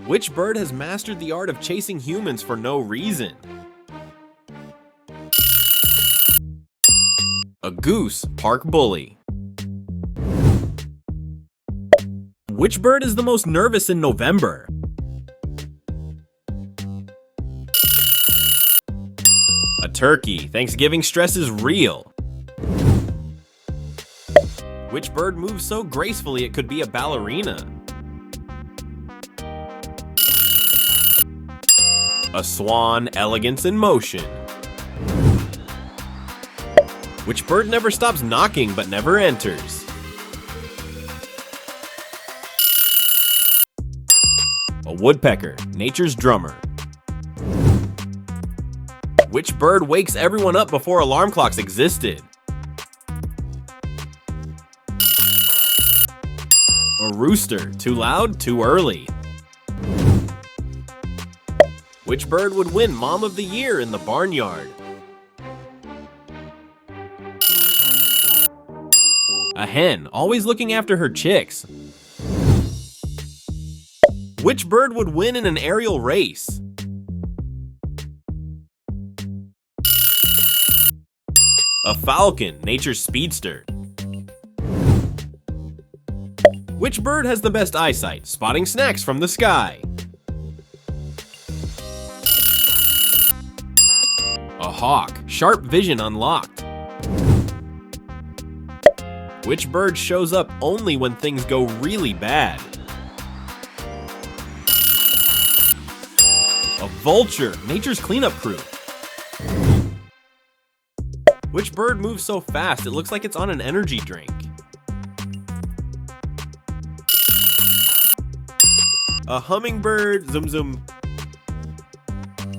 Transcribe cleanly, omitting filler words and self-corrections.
Which bird has mastered the art of chasing humans for no reason? A goose, park bully. Which bird is the most nervous in November? A turkey. Thanksgiving stress is real. Which bird moves so gracefully it could be a ballerina? A swan, elegance in motion. Which bird never stops knocking but never enters? A woodpecker, nature's drummer. Which bird wakes everyone up before alarm clocks existed? A rooster, too loud, too early. Which bird would win Mom of the Year in the barnyard? A hen, always looking after her chicks. Which bird would win in an aerial race? A falcon, nature's speedster. Which bird has the best eyesight, spotting snacks from the sky? A hawk, sharp vision unlocked. Which bird shows up only when things go really bad? A vulture, nature's cleanup crew. Which bird moves so fast it looks like it's on an energy drink? A hummingbird, zoom zoom.